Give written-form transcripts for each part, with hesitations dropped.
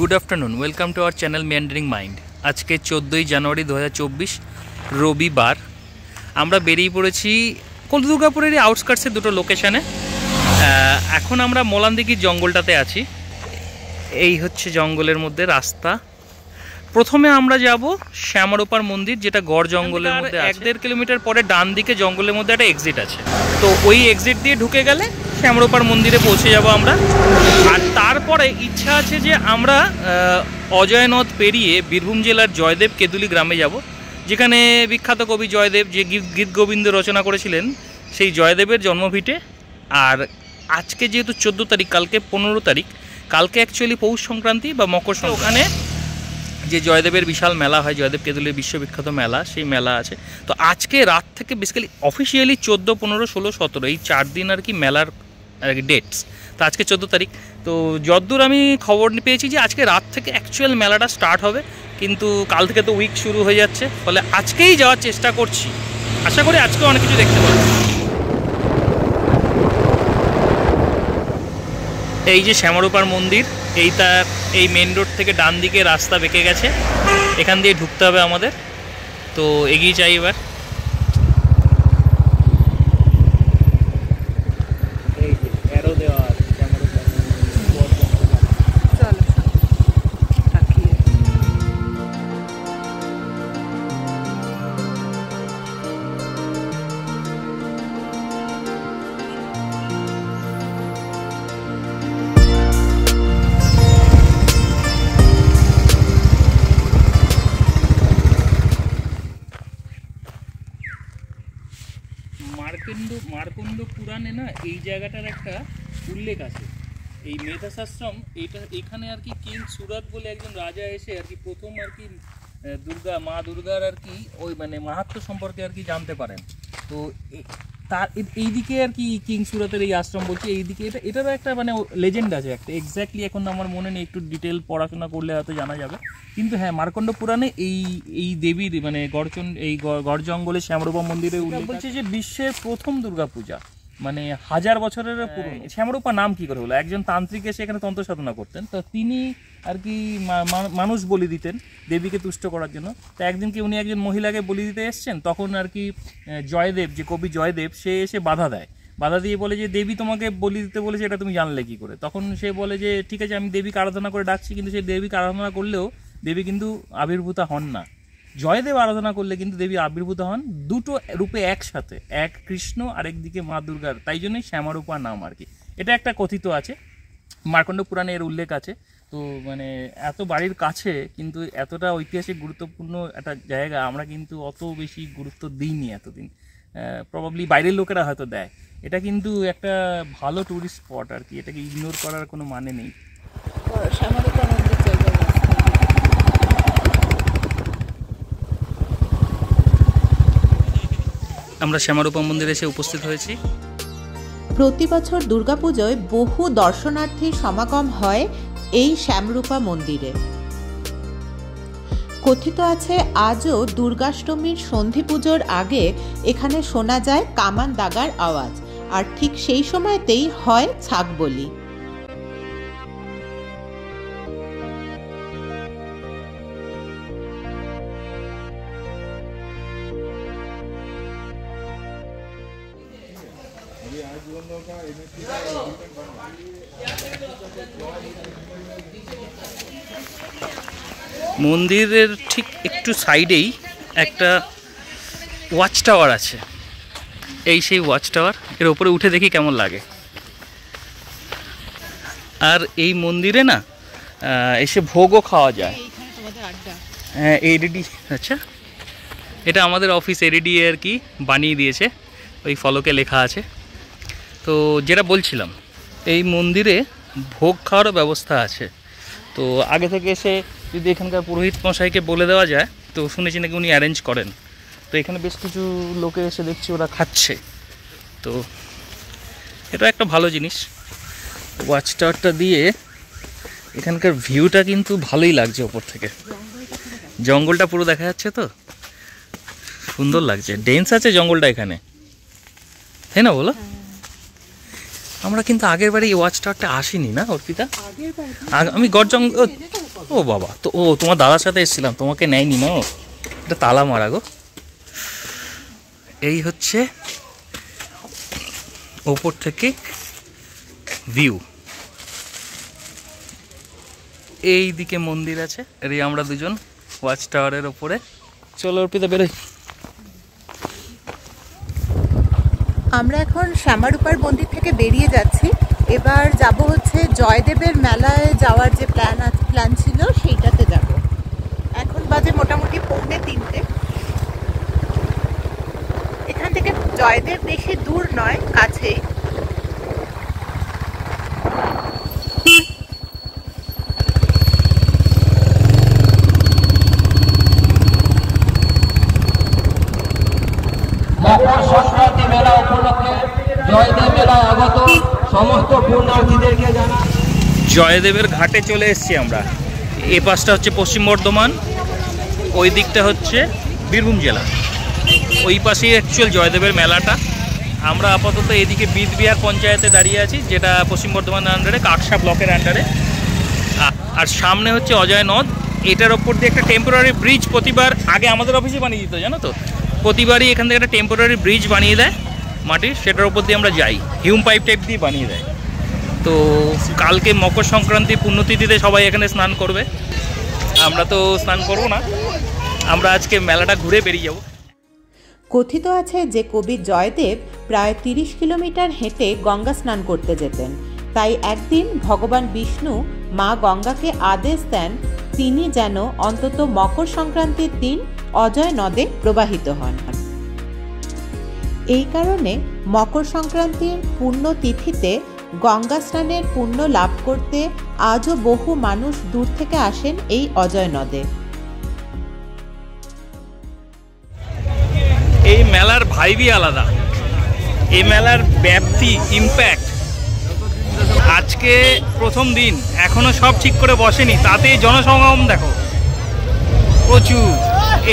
Good afternoon welcome to our channel meandering mind. आज के 14 জানুয়ারি 2024 রবিবার আমরা বেরিয়ে পড়েছি কলদুর্গাপুরের আউটস্কার্টসের দুটো লোকেশনে। এখন আমরা মোলানদিঘির জঙ্গলটাতে আছি। এই হচ্ছে জঙ্গলের মধ্যে রাস্তা। প্রথমে আমরা যাব শ্যামারূপার মন্দির, যেটা গড় জঙ্গলের মধ্যে আছে। 1.5 কিলোমিটার পরে ডান দিকে জঙ্গলের মধ্যে একটা এক্সিট আছে, তো ওই এক্সিট দিয়ে ঢুকে গেলে শ্যামারূপার মন্দিরে পৌঁছে যাব আমরা। আর তারপরে ইচ্ছা আছে যে আমরা অজয় নদ পেরিয়ে বীরভূম জেলার জয়দেব কেদুলি গ্রামে যাব, যেখানে বিখ্যাত কবি জয়দেব যে গীত গোবিন্দ রচনা করেছিলেন, সেই জয়দেবের জন্মভিটে। আর আজকে যেহেতু 14 তারিখ, কালকে 15 তারিখ, কালকে অ্যাকচুয়ালি পৌষ সংক্রান্তি বা মকর সংক্রান্তি। ওখানে যে জয়দেবের বিশাল মেলা হয়, জয়দেব কেদুলির বিশ্ববিখ্যাত মেলা, সেই মেলা আছে। তো আজকে রাত থেকে বেসিক্যালি অফিসিয়ালি 14, 15, 16, 17 এই 4 দিন আর কি মেলার আর কি ডেটস। তো আজকে 14 তারিখ। তো যতদূর আমি খবর পেয়েছি যে আজকে রাত থেকে অ্যাকচুয়াল মেলাটা স্টার্ট হবে, কিন্তু কাল থেকে তো উইক শুরু হয়ে যাচ্ছে, ফলে আজকেই যাওয়ার চেষ্টা করছি। আশা করি আজকে অনেক কিছু দেখতে পাবো। এই যে শ্যামারূপার মন্দির, এই মেন রোড থেকে ডান দিকে রাস্তা বেঁকে গেছে, এখান দিয়ে ঢুকতে হবে আমাদের। তো এগিয়ে যাই এবার। মার্কণ্ড পুরাণে না এই জায়গাটার একটা উল্লেখ আছে। এই মেধাশাশ্রম, এখানে আর কি কিং সুরত বলে একজন রাজা এসে আর কি প্রথম আর কি মা দুর্গার আর কি ওই মানে মাহাত্ম্য সম্পর্কে আর কি জানতে পারেন। তো তার এইদিকে আর কি কিং সুরতের এই আশ্রম বলছি, এইদিকে এটারও একটা মানে লেজেন্ড আছে একটা। এক্স্যাক্টলি এখন আমার মনে নেই, একটু ডিটেল পড়াশোনা করলে হয়তো জানা যাবে। কিন্তু হ্যাঁ, মার্কণ্ড পুরাণে এই দেবীর মানে গড় জঙ্গলে শ্যামারূপা মন্দিরে উল্লেখ বলছে যে বিশ্বের প্রথম দুর্গাপূজা, মানে 1000 বছরের পুরনো। শ্যামারূপা নাম কি করে হলো? একজন তান্ত্রিক এসে এখানে তন্ত্র সাধনা করতেন, তো তিনি আর কি মানুষ বলি দিতেন দেবীকে তুষ্ট করার জন্য। তো একদিনকে উনি একজন মহিলাকে বলি দিতে এসছেন, তখন আর কি জয়দেব, যে কবি জয়দেব, সে এসে বাধা দেয়। বাধা দিয়ে বলে যে দেবী তোমাকে বলি দিতে বলেছে, এটা তুমি জানলে কি করে? তখন সে বলে যে ঠিক আছে, আমি দেবীকে আরাধনা করে ডাকছি। কিন্তু সেই দেবীকে আরাধনা করলেও দেবী কিন্তু আবির্ভূতা হন না। জয়দেব আরাধনা করলে কিন্তু দেবী আবির্ভূত হন, দুটো রূপে একসাথে, এক কৃষ্ণ আর একদিকে মা দুর্গার। তাই জন্যই শ্যামারূপা নাম আর কি। এটা একটা কথিত আছে, মার্কণ্ড পুরাণে এর উল্লেখ আছে। তো মানে এত বাড়ির কাছে কিন্তু এতটা ঐতিহাসিক গুরুত্বপূর্ণ একটা জায়গা আমরা কিন্তু অত বেশি গুরুত্ব দিইনি এতদিন। প্রবাবলি বাইরের লোকেরা হয়তো দেয়। এটা কিন্তু একটা ভালো ট্যুরিস্ট স্পট আর কি, এটাকে ইগনোর করার কোনো মানে নেই। আমরা শ্যামারূপা মন্দিরে এসে উপস্থিত হয়েছি। প্রতি বছর দুর্গাপুজোয় বহু দর্শনার্থীর সমাগম হয় এই শ্যামরূপা মন্দিরে। কথিত আছে আজও দুর্গাষ্টমীর সন্ধি পুজোর আগে এখানে শোনা যায় কামান দাগার আওয়াজ, আর ঠিক সেই সময়তেই হয় ছাগ বলি। মন্দিরের ঠিক একটু সাইডেই একটা ওয়াচ টাওয়ার আছে। এই সেই ওয়াচ টাওয়ার, এর ওপরে উঠে দেখি কেমন লাগে। আর এই মন্দিরে না এসে ভোগও খাওয়া যায়। হ্যাঁ, এডিডি, আচ্ছা এটা আমাদের অফিস এডিডি আর কি বানিয়ে দিয়েছে, ওই ফলকে লেখা আছে। তো যেটা বলছিলাম, এই মন্দিরে ভোগ খাওয়ারও ব্যবস্থা আছে। তো আগে থেকে এসে যদি এখানকার পুরোহিত মশাইকে বলে দেওয়া যায়, তো শুনেছি নাকি উনি অ্যারেঞ্জ করেন। তো এখানে বেশ কিছু লোকে এসে দেখছি ওরা খাচ্ছে। তো এটা একটা ভালো জিনিস। ওয়াচ টাওয়ারটা দিয়ে এখানকার ভিউটা কিন্তু ভালোই লাগছে ওপর থেকে, জঙ্গলটা পুরো দেখা যাচ্ছে, তো সুন্দর লাগছে। ডেন্স আছে জঙ্গলটা এখানে, তাই না বলো? আমরা কিন্তু আগের বারে এই ওয়াচ টাওয়ারটা আসিনি না অর্পিতা? আমি ও বাবা, তো ও তোমার দাদার সাথে এসেছিলাম, তোমাকে নেয়নি না? এটা তালা মারা গো। এই হচ্ছে ওপর থেকে ভিউ। এই দিকে মন্দির আছে, এই আমরা দুজন ওয়াচ টাওয়ারের ওপরে। চলো অর্পিতা বেরোই। আমরা এখন শ্যামারূপার মন্দির থেকে বেরিয়ে যাচ্ছি। এবার যাব হচ্ছে জয়দেবের মেলায় যাওয়ার যে প্ল্যান ছিল সেইটাতে যাব। এখন বাজে মোটামুটি 2:45। এখান থেকে জয়দেব বেশি দূর নয়, কাছেই। মকর সংক্রান্তি মেলা উপলক্ষে জয়দেব মেলায় আগত সমস্ত পুণ্যার্থীদেরকে জানা। জয়দেবের ঘাটে চলে এসেছি আমরা। এ পাশটা হচ্ছে পশ্চিম বর্ধমান, ওই দিকটা হচ্ছে বীরভূম জেলা। ওই পাশেই অ্যাকচুয়াল জয়দেবের মেলাটা। আমরা আপাতত এদিকে বিদবিহার পঞ্চায়েতে দাঁড়িয়ে আছি, যেটা পশ্চিম বর্ধমানের আন্ডারে, কাকসা ব্লকের আন্ডারে। আর সামনে হচ্ছে অজয় নদ। এটার ওপর দিয়ে একটা টেম্পোরারি ব্রিজ প্রতিবার আগে আমাদের অফিসে বানিয়ে দিত, জানো তো? প্রতিবারই এখান থেকে একটা টেম্পোরারি ব্রিজ বানিয়ে দেয় মাটির, সেটার ওপর দিয়ে আমরা যাই, হিউম পাইপ টাইপ দিয়ে বানিয়ে দেয়। তো কালকে মকর সংক্রান্তি পুণ্যতিথিতে সবাই এখানে স্নান করবে। আমরা তো স্নান করব না, আমরা আজকে মেলাটা ঘুরে বেরিয়ে যাব। কথিত আছে যে কবি জয়দেব প্রায় 30 কিলোমিটার হেঁটে গঙ্গা স্নান করতে যেতেন। তাই একদিন ভগবান বিষ্ণু মা গঙ্গাকে আদেশ দেন তিনি যেন অন্তত মকর সংক্রান্তির দিন অজয় নদে প্রবাহিত হন। এই কারণে মকর সংক্রান্তির পুণ্যতিথিতে গঙ্গা স্নানের পুণ্য লাভ করতে আজও বহু মানুষ দূর থেকে আসেন এই অজয় নদে। এই মেলার ভাইবই আলাদা, এই মেলার ব্যাপ্তি, ইম্প্যাক্ট। আজকে প্রথম দিন, এখনো সব ঠিক করে বসেনি, তাতে জনসমাগম দেখো প্রচুর।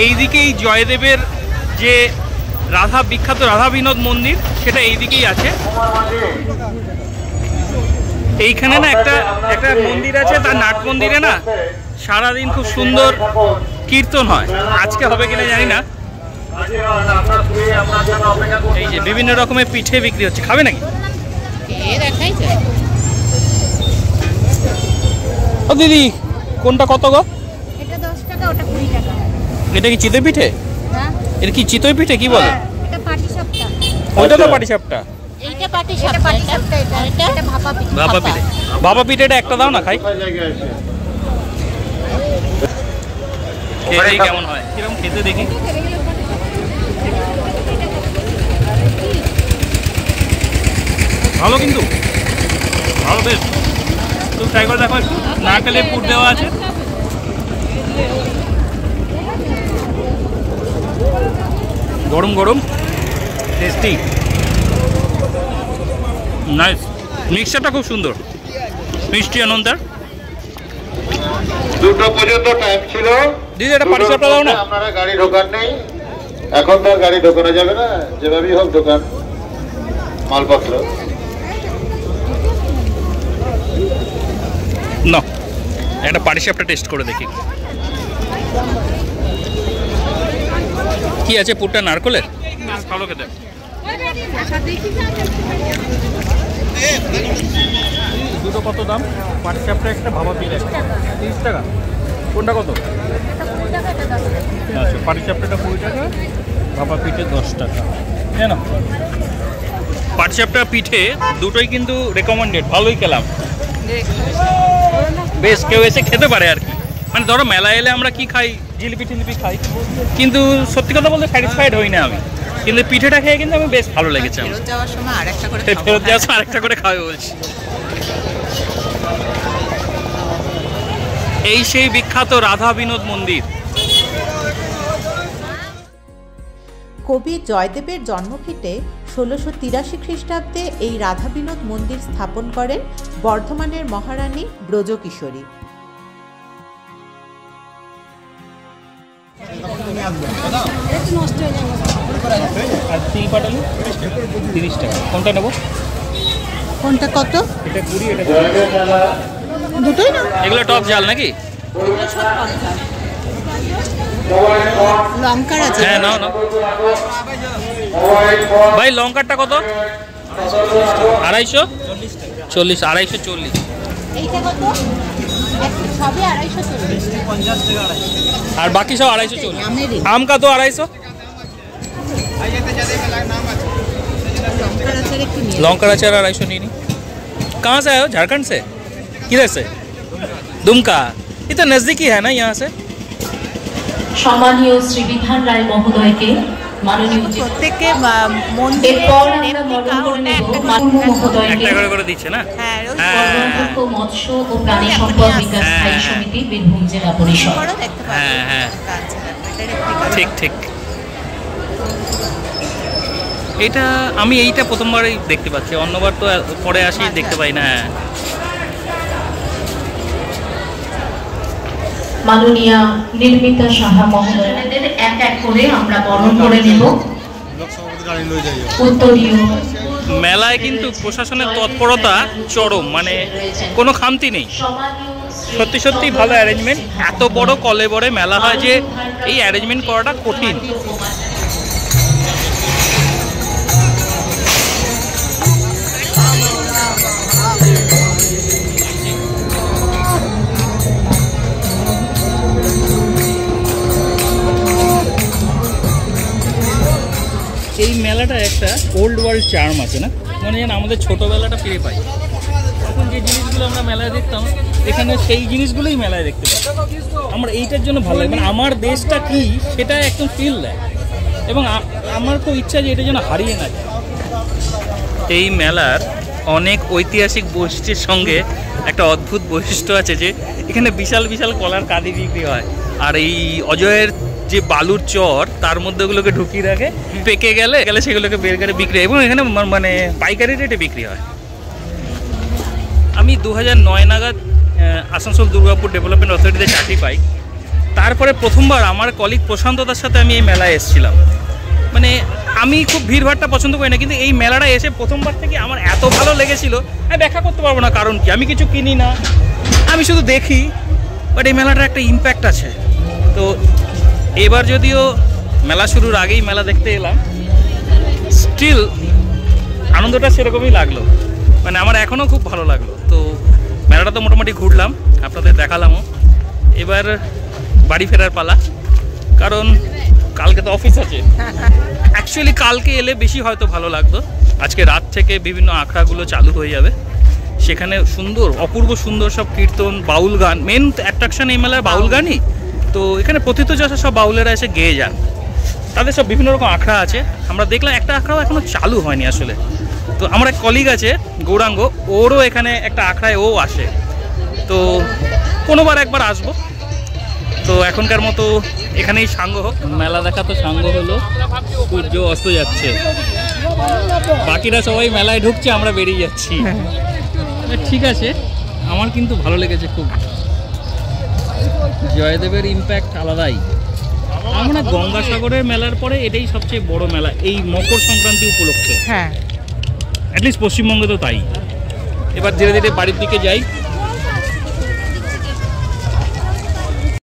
এইদিকেই জয়দেবের যে বিখ্যাত রাধা বিনোদ মন্দির, সেটা এইদিকেই আছে। এইখানে না একটা মন্দির আছে, তার নাট মন্দিরে না সারাদিন খুব সুন্দর কীর্তন হয়। আজকে হবে কিনা জানি না। এই যে বিভিন্ন রকমের পিঠে বিক্রি হচ্ছে, খাবে নাকি? ও দিদি, কোনটা কত গো? এটা 10 টাকা, ওটা 20 টাকা। এটা কি চিতই পিঠে? হ্যাঁ, এটা কি চিতই পিঠে কি বলে? এটা পাটিসাপটা। ওইটা তো পাটিসাপটা। এইটা পাটিসাপটা, এটা ভাপা পিঠে। ভাপা পিঠে, ভাপা পিঠেটা একটা দাও না, খাই। খেতে কেমন হয়, কিরকম খেতে দেখি। ভালো, কিন্তু ভালো, বেশ। তো ট্রাই করে দেখো একটু। নারকেলের পুর দেওয়া আছে, গরম গরম, টেস্টি, নাইস। মিক্সচারটা খুব সুন্দর, মিষ্টি আনন্দার। 2টা পর্যন্ত টাইম ছিল। দিদি এটা পাটিসাপটা দাও না। আপনারা গাড়ি ঢোকান নেই, এখন তো আর গাড়ি ঢোকানো যাবে না, যেভাবেই হোক ঢোকান মালপত্র। না, একটা পাটিসাপটা টেস্ট করে দেখি কি আছে। পুরটা নারকলের, ভালো খেতে। দুটো কত দাম? পাটিসাপটা একটা, ভাপা পিঠে 30 টাকা। কোনটা কত? আচ্ছা, পাটিসাপটাটা 20 টাকা, ভাপা পিঠে 10 টাকা। জানো, পাটিসাপটা পিঠে দুটোই কিন্তু রেকমেন্ডেড, ভালোই খেলাম, বেশ। কেউ এসে খেতে পারে আর কি। মানে ধরো মেলা এলে আমরা কি খাই, জিলিপি টিলিপি খাই, কিন্তু সত্যি কথা বলতে স্যাটিসফাইড হই না আমি। কিন্তু পিঠেটা খেয়ে কিন্তু আমি বেশ ভালো লেগেছে। ফেরত যাওয়ার সময় আরেকটা করে ফেরত যাওয়ার সময় আরেকটা করে খাবে বলছি। এই সেই বিখ্যাত রাধা বিনোদ মন্দির। কবি জয়দেবের জন্মভিটে 1683 খ্রিস্টাব্দে এই রাধা বিনোদ মন্দির স্থাপন করেন বর্ধমানের মহারানী ব্রজকিশোরী। আর তিল পাটালি 30 টাকা। কোনটা নেবো? কোনটা কত? এটা 20, এটা দুটোই না? এগুলো টক ঝাল নাকি? লঙ্কার আছে। হ্যাঁ নাও নাও ভাই, লঙ্কারটা কত? 250, 40, 240। এইটা কত? সবে 240। আর বাকি সব 240। আমেরই। আম का तो 250। লঙ্কার আচার একটু নিয়ে। लौंग का अचार 250 नहीं। कहाँ से आए हो? झारखंड से? किधर से? दुमका। ये तो नज़दीकी है ना यहाँ से? সম্মানীয় শ্রী বিধান রায় মহোদয়কে মাননীয় প্রত্যেককে মন্দিরে এরপর আমরা বরণ করে নেব মাননীয় মহোদয়কে একটা করে দিচ্ছে না? হ্যাঁ কর্মরত মৎস্য ও প্রাণী সম্পদ বিকাশ স্থায়ী সমিতি বীরভূম জেলা পরিষদ। করো দেখতে পারো। হ্যাঁ হ্যাঁ ঠিক ঠিক। এটা আমি এইটা প্রথমবারই দেখতে পাচ্ছি, অন্যবার তো পরে আসি দেখতে পাই না। মাননীয়া নির্মিতা সাহা মহোদয়দের এক এক করে আমরা বরণ করে নেব। উত্তরীয় মেলায় কিন্তু প্রশাসনের তৎপরতা চরম, মানে কোনো খামতি নেই। সত্যি সত্যি ভালো অ্যারেঞ্জমেন্ট। এত বড় কলেবরে মেলা হয় যে এই অ্যারেঞ্জমেন্ট করাটা কঠিন। এই মেলাটা একটা ওল্ড ওয়ার্ল্ড চার্ম আছে না, মানে যেন আমাদের ছোটোবেলাটা ফিরে পাই। তখন যে জিনিসগুলো আমরা মেলায় দেখতাম, এখানে সেই জিনিসগুলোই মেলায় দেখতে পাই। আমার এইটার জন্য ভালো লাগে, মানে আমার দেশটা কি সেটা একদম ফিল দেয়, এবং আমার খুব ইচ্ছা যে এটা যেন হারিয়ে না যায়। এই মেলার অনেক ঐতিহাসিক বৈশিষ্ট্যের সঙ্গে একটা অদ্ভুত বৈশিষ্ট্য আছে যে এখানে বিশাল বিশাল কলার কাঁদি বিক্রি হয়, আর এই অজয়ের যে বালুর চর তার মধ্যে ওগুলোকে ঢুকিয়ে রাখে, পেকে গেলে সেগুলোকে বের করে বিক্রি হয়, এবং এখানে মানে পাইকারি রেটে বিক্রি হয়। আমি 2009 নাগাদ আসানসোল দুর্গাপুর ডেভেলপমেন্ট অথরিটিতে চাকরি পাই। তারপরে প্রথমবার আমার কলিগ প্রশান্ততার সাথে আমি এই মেলায় এসেছিলাম। মানে আমি খুব ভিড়ভাড়টা পছন্দ করি না, কিন্তু এই মেলাটা এসে প্রথমবার থেকে আমার এত ভালো লেগেছিল, আমি ব্যাখ্যা করতে পারবো না কারণ কি। আমি কিছু কিনি না, আমি শুধু দেখি, বাট এই মেলাটার একটা ইম্প্যাক্ট আছে। তো এবার যদিও মেলা শুরুর আগেই মেলা দেখতে এলাম, স্টিল আনন্দটা সেরকমই লাগলো, মানে আমার এখনও খুব ভালো লাগলো। তো মেলাটা তো মোটামুটি ঘুরলাম, আপনাদের দেখালামও। এবার বাড়ি ফেরার পালা, কারণ কালকে তো অফিস আছে। অ্যাকচুয়ালি কালকে এলে বেশি হয়তো ভালো লাগতো। আজকে রাত থেকে বিভিন্ন আখড়াগুলো চালু হয়ে যাবে, সেখানে সুন্দর অপূর্ব সুন্দর সব কীর্তন, বাউল গান। মেন অ্যাট্রাকশন এই মেলার বাউল গানই। তো এখানে প্রথিতযশা সব বাউলেরা এসে গেয়ে যান, তাদের সব বিভিন্ন রকম আখড়া আছে। আমরা দেখলাম একটা আখড়াও এখনও চালু হয়নি আসলে। তো আমার এক কলিগ আছে গৌরাঙ্গ, ওরও এখানে একটা আখড়ায় ও আসে। তো কোনোবার একবার আসবো। তো এখনকার মতো এখানেই সাঙ্গ হোক। মেলা দেখা তো সাঙ্গ হলো, সূর্য অস্ত যাচ্ছে, বাকিরা সবাই মেলায় ঢুকছে, আমরা বেরিয়ে যাচ্ছি। ঠিক আছে, আমার কিন্তু ভালো লেগেছে খুব। জয়দেবের ইম্প্যাক্ট আলাদাই। আমরা গঙ্গাসাগরের মেলার পরে এটাই সবচেয়ে বড় মেলা এই মকর সংক্রান্তি উপলক্ষে। হ্যাঁ, অ্যাটলিস্ট পশ্চিমবঙ্গে তো তাই। এবার ধীরে ধীরে বাড়ির দিকে যাই।